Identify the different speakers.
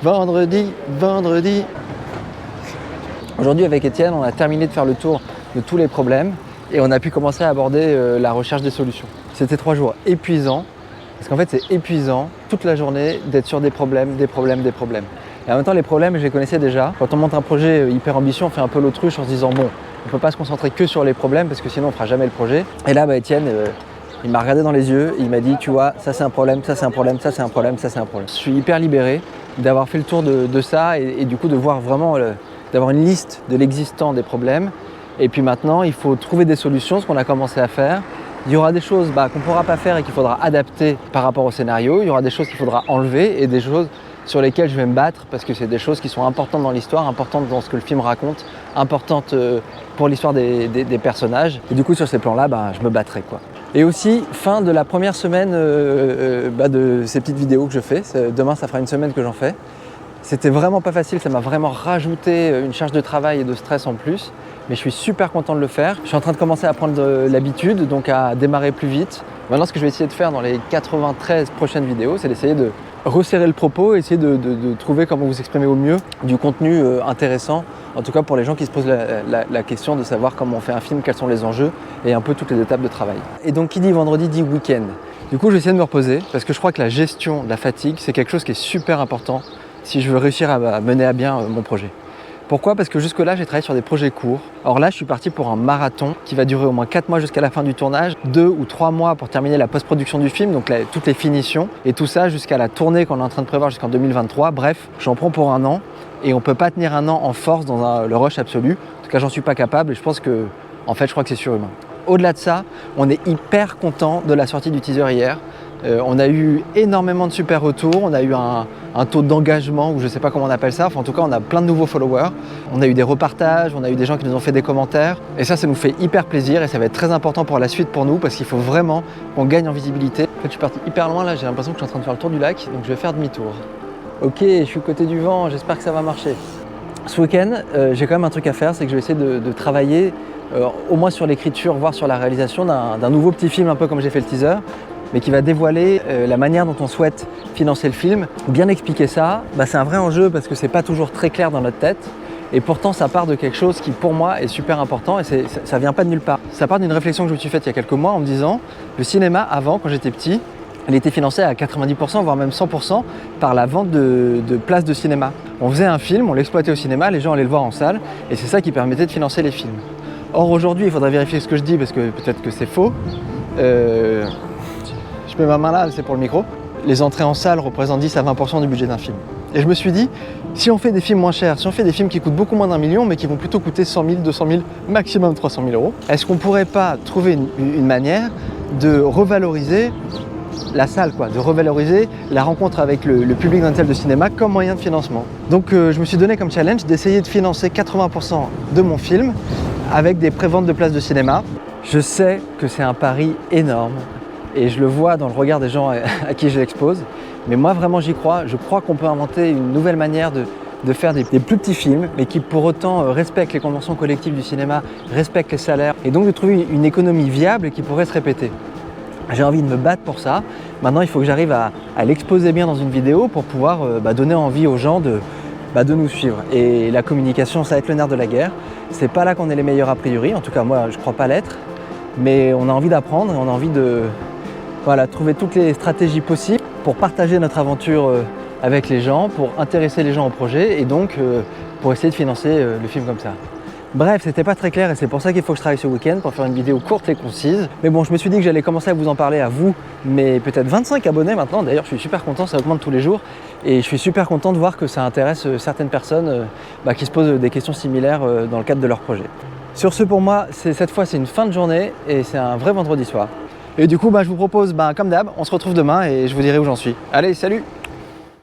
Speaker 1: vendredi. Aujourd'hui avec Étienne, on a terminé de faire le tour de tous les problèmes et on a pu commencer à aborder la recherche des solutions. C'était 3 jours épuisants, parce qu'en fait c'est épuisant toute la journée d'être sur des problèmes. Et en même temps les problèmes je les connaissais déjà. Quand on monte un projet hyper ambitieux, on fait un peu l'autruche en se disant bon, on ne peut pas se concentrer que sur les problèmes parce que sinon on ne fera jamais le projet. Et là Étienne, il m'a regardé dans les yeux, il m'a dit tu vois, ça c'est un problème, ça c'est un problème, ça c'est un problème, ça c'est un problème. Je suis hyper libéré d'avoir fait le tour de ça et du coup de voir vraiment, d'avoir une liste de l'existant des problèmes. Et puis maintenant, il faut trouver des solutions, ce qu'on a commencé à faire. Il y aura des choses qu'on ne pourra pas faire et qu'il faudra adapter par rapport au scénario. Il y aura des choses qu'il faudra enlever et des choses sur lesquelles je vais me battre parce que c'est des choses qui sont importantes dans l'histoire, importantes dans ce que le film raconte, importantes pour l'histoire des personnages. Et du coup, sur ces plans-là, je me battrai, quoi. Et aussi, fin de la première semaine de ces petites vidéos que je fais. Demain, ça fera une semaine que j'en fais. C'était vraiment pas facile, ça m'a vraiment rajouté une charge de travail et de stress en plus. Mais je suis super content de le faire. Je suis en train de commencer à prendre l'habitude, donc à démarrer plus vite. Maintenant, ce que je vais essayer de faire dans les 93 prochaines vidéos, c'est d'essayer de resserrer le propos, essayer de trouver comment vous exprimer au mieux du contenu intéressant, en tout cas pour les gens qui se posent la question de savoir comment on fait un film, quels sont les enjeux et un peu toutes les étapes de travail. Et donc qui dit vendredi dit week-end. Du coup, je vais essayer de me reposer parce que je crois que la gestion de la fatigue, c'est quelque chose qui est super important si je veux réussir à mener à bien mon projet. Pourquoi ? Parce que jusque-là, j'ai travaillé sur des projets courts. Or là, je suis parti pour un marathon qui va durer au moins 4 mois jusqu'à la fin du tournage, 2 ou 3 mois pour terminer la post-production du film, donc toutes les finitions, et tout ça jusqu'à la tournée qu'on est en train de prévoir jusqu'en 2023. Bref, j'en prends pour 1 an, et on ne peut pas tenir 1 an en force dans le rush absolu. En tout cas, j'en suis pas capable, et je pense que, en fait, je crois que c'est surhumain. Au-delà de ça, on est hyper content de la sortie du teaser hier. On a eu énormément de super retours, on a eu un taux d'engagement, ou je ne sais pas comment on appelle ça, enfin en tout cas on a plein de nouveaux followers, on a eu des repartages, on a eu des gens qui nous ont fait des commentaires, et ça nous fait hyper plaisir et ça va être très important pour la suite pour nous parce qu'il faut vraiment qu'on gagne en visibilité. En fait je suis parti hyper loin là, j'ai l'impression que je suis en train de faire le tour du lac, donc je vais faire demi-tour. Ok, je suis côté du vent, j'espère que ça va marcher. Ce week-end, j'ai quand même un truc à faire, c'est que je vais essayer de travailler au moins sur l'écriture, voire sur la réalisation d'un nouveau petit film un peu comme j'ai fait le teaser, mais qui va dévoiler la manière dont on souhaite financer le film. Bien expliquer ça, c'est un vrai enjeu parce que c'est pas toujours très clair dans notre tête et pourtant ça part de quelque chose qui pour moi est super important et ça vient pas de nulle part. Ça part d'une réflexion que je me suis faite il y a quelques mois en me disant le cinéma avant, quand j'étais petit, il était financé à 90% voire même 100% par la vente de places de cinéma. On faisait un film, on l'exploitait au cinéma, les gens allaient le voir en salle et c'est ça qui permettait de financer les films. Or aujourd'hui, il faudrait vérifier ce que je dis parce que peut-être que c'est faux. Je mets ma main là, c'est pour le micro. Les entrées en salle représentent 10 à 20% du budget d'un film. Et je me suis dit, si on fait des films moins chers, si on fait des films qui coûtent beaucoup moins d'1 million, mais qui vont plutôt coûter 100 000, 200 000, maximum 300 000 euros, est-ce qu'on pourrait pas trouver une manière de revaloriser la salle, de revaloriser la rencontre avec le public d'un tel de cinéma comme moyen de financement. Donc je me suis donné comme challenge d'essayer de financer 80% de mon film avec des préventes de places de cinéma. Je sais que c'est un pari énorme. Et je le vois dans le regard des gens à qui je l'expose. Mais moi, vraiment, j'y crois. Je crois qu'on peut inventer une nouvelle manière de faire des plus petits films, mais qui pour autant respectent les conventions collectives du cinéma, respectent les salaires, et donc de trouver une économie viable qui pourrait se répéter. J'ai envie de me battre pour ça. Maintenant, il faut que j'arrive à l'exposer bien dans une vidéo pour pouvoir donner envie aux gens de nous suivre. Et la communication, ça va être le nerf de la guerre. C'est pas là qu'on est les meilleurs a priori. En tout cas, moi, je crois pas l'être. Mais on a envie d'apprendre et on a envie de trouver toutes les stratégies possibles pour partager notre aventure avec les gens, pour intéresser les gens au projet et donc pour essayer de financer le film comme ça. Bref, c'était pas très clair et c'est pour ça qu'il faut que je travaille ce week-end pour faire une vidéo courte et concise. Mais bon, je me suis dit que j'allais commencer à vous en parler à vous, mais peut-être 25 abonnés maintenant. D'ailleurs, je suis super content, ça augmente tous les jours et je suis super content de voir que ça intéresse certaines personnes qui se posent des questions similaires dans le cadre de leur projet. Sur ce, pour moi, cette fois, c'est une fin de journée et c'est un vrai vendredi soir. Et du coup, je vous propose, comme d'hab, on se retrouve demain et je vous dirai où j'en suis. Allez, salut!